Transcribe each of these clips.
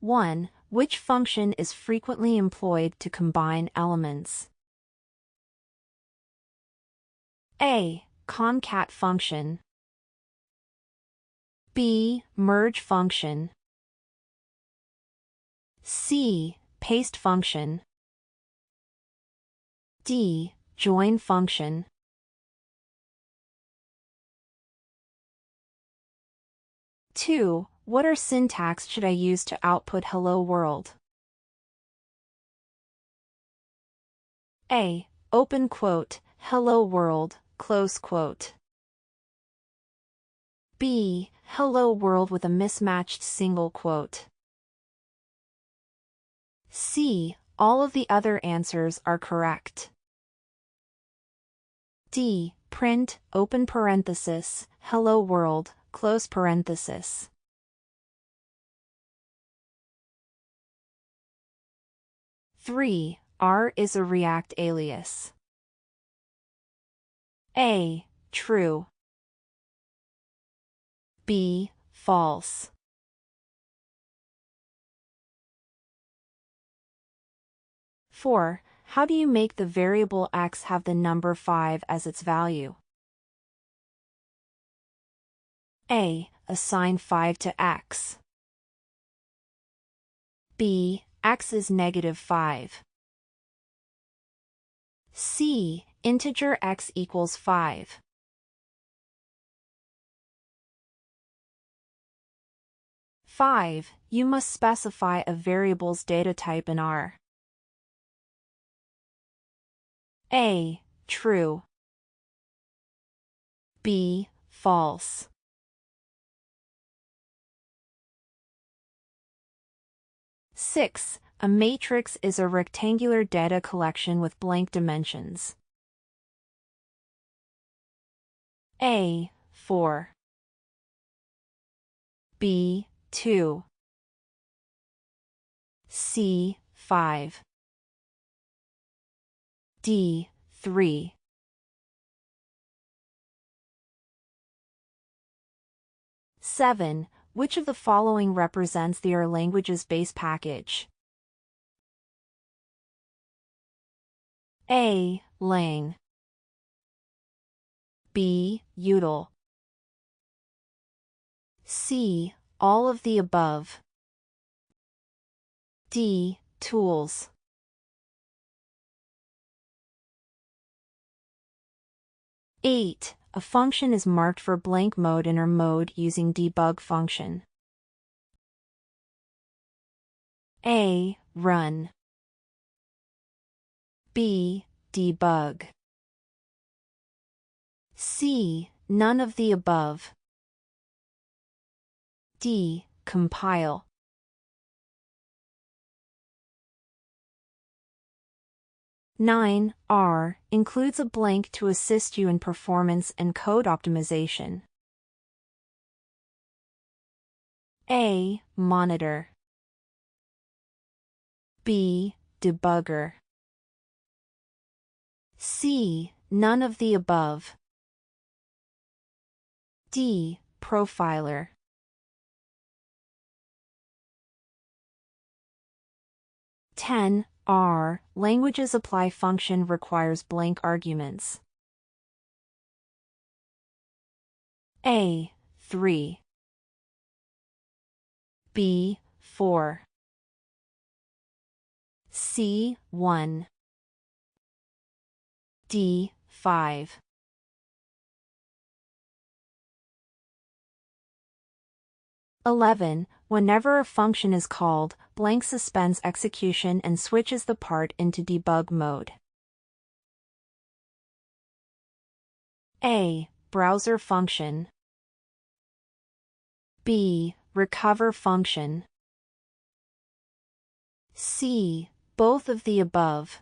1. Which function is frequently employed to combine elements? A. Concat function. B. Merge function. C. Paste function. D. Join function. Two. What syntax should I use to output hello world? A. Open quote, hello world, close quote. B. Hello world with a mismatched single quote. C. All of the other answers are correct. D. Print, open parenthesis, hello world, close parenthesis. Three. R is a React alias. A. True. B. False. Four. How do you make the variable x have the number 5 as its value? A. Assign 5 to x. B. X is -5. C. Integer x equals 5. 5. You must specify a variable's data type in R. A. True. B. False. Six. A matrix is a rectangular data collection with blank dimensions. A. 4. B. 2. C. 5. D. 3. Seven. Which of the following represents the R language's base package? A. Lang. B. Util. C. All of the above. D. Tools. 8. A function is marked for blank mode in R mode using debug function. A. Run. B. Debug. C. None of the above. D. Compile. 9. R includes a blank to assist you in performance and code optimization. A. Monitor. B. Debugger. C. None of the above. D. Profiler. 10. R languages apply function requires blank arguments. A. 3. B. 4. C. 1. D. 5. 11. Whenever a function is called, blank suspends execution and switches the part into debug mode. A. Browser function. B. Recover function. C. Both of the above.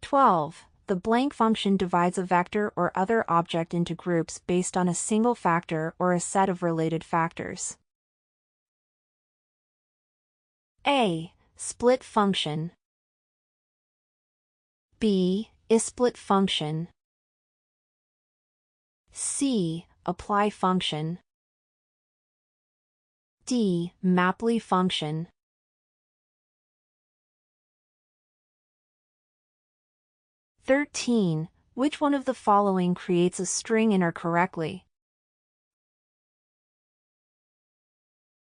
12. The blank function divides a vector or other object into groups based on a single factor or a set of related factors. A. Split function. B. Isplit function. C. Apply function. D. Maply function. (13) Which one of the following creates a string inner correctly?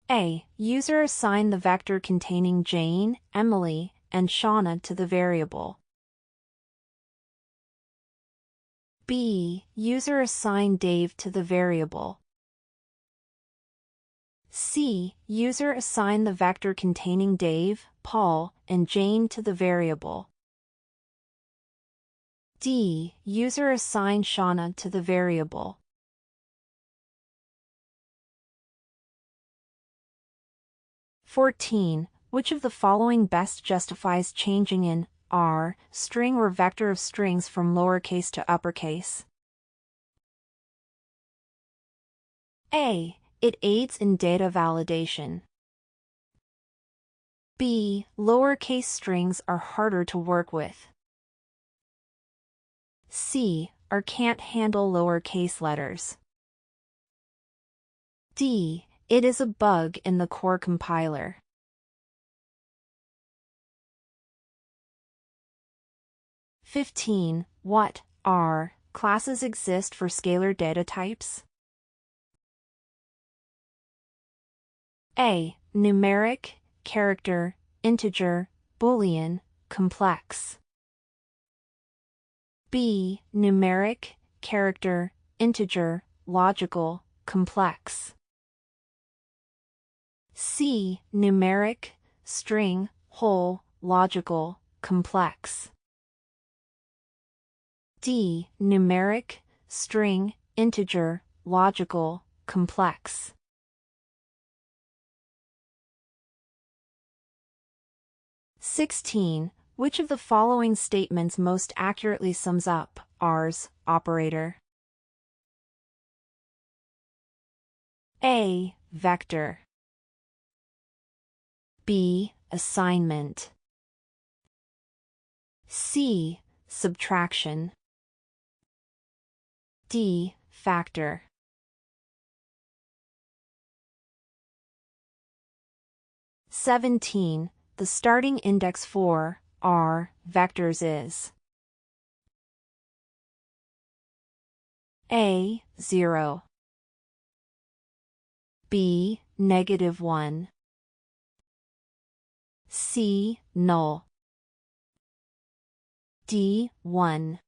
A. User assign the vector containing Jane, Emily, and Shauna to the variable. B. User assign Dave to the variable. C. User assign the vector containing Dave, Paul, and Jane to the variable. D. User assign Shauna to the variable. (14) Which of the following best justifies changing an R string or vector of strings from lowercase to uppercase? A. It aids in data validation. B. Lowercase strings are harder to work with. C. R can't handle lowercase letters. D. It is a bug in the core compiler. (15) What R classes exist for scalar data types? A. Numeric, character, integer, Boolean, complex. B. Numeric, character, integer, logical, complex. C. Numeric, string, whole, logical, complex. D. Numeric, string, integer, logical, complex. (16) Which of the following statements most accurately sums up R's operator? A. Vector. B. Assignment. C. Subtraction. D. Factor. (17) The starting index for R vectors is A. 0. B. -1. C. Null. D. 1.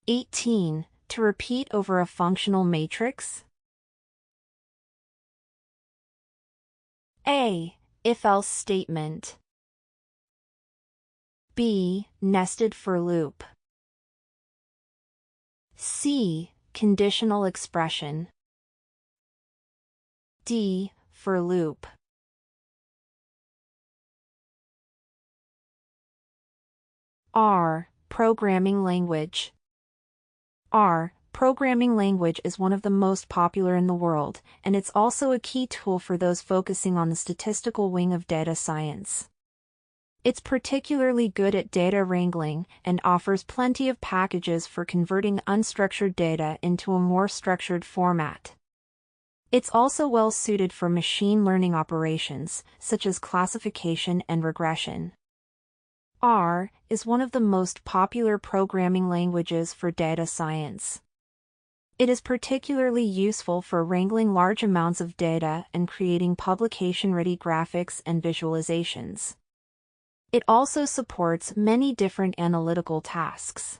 (18) To repeat over a functional matrix? A. If-else statement. B. Nested for loop. C. Conditional expression. D. For loop. R. Programming language. R. Programming language is one of the most popular in the world, and it's also a key tool for those focusing on the statistical wing of data science. It's particularly good at data wrangling and offers plenty of packages for converting unstructured data into a more structured format. It's also well suited for machine learning operations, such as classification and regression. R is one of the most popular programming languages for data science. It is particularly useful for wrangling large amounts of data and creating publication-ready graphics and visualizations. It also supports many different analytical tasks.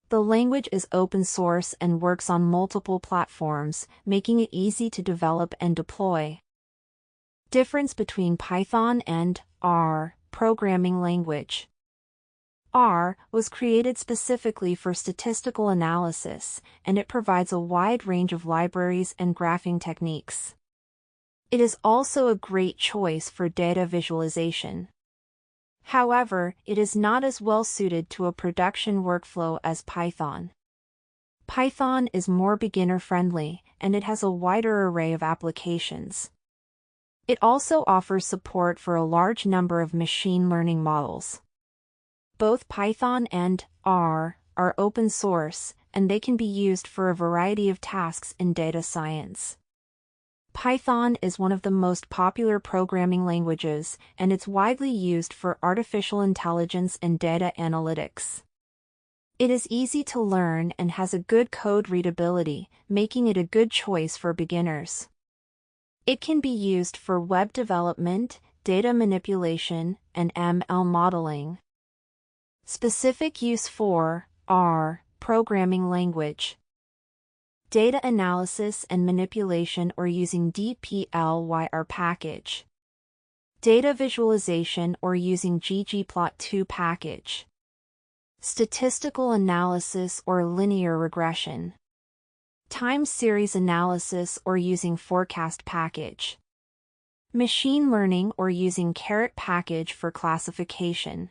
The language is open source and works on multiple platforms, making it easy to develop and deploy. Difference between Python and R programming language. R was created specifically for statistical analysis, and it provides a wide range of libraries and graphing techniques. It is also a great choice for data visualization. However, it is not as well suited to a production workflow as Python. Python is more beginner-friendly, and it has a wider array of applications. It also offers support for a large number of machine learning models. Both Python and R are open source, and they can be used for a variety of tasks in data science. Python is one of the most popular programming languages, and it's widely used for artificial intelligence and data analytics. It is easy to learn and has a good code readability, making it a good choice for beginners. It can be used for web development, data manipulation, and ML modeling. Specific use for R programming language. Data analysis and manipulation or using dplyr package. Data visualization or using ggplot2 package. Statistical analysis or linear regression. Time series analysis or using forecast package. Machine learning or using caret package for classification.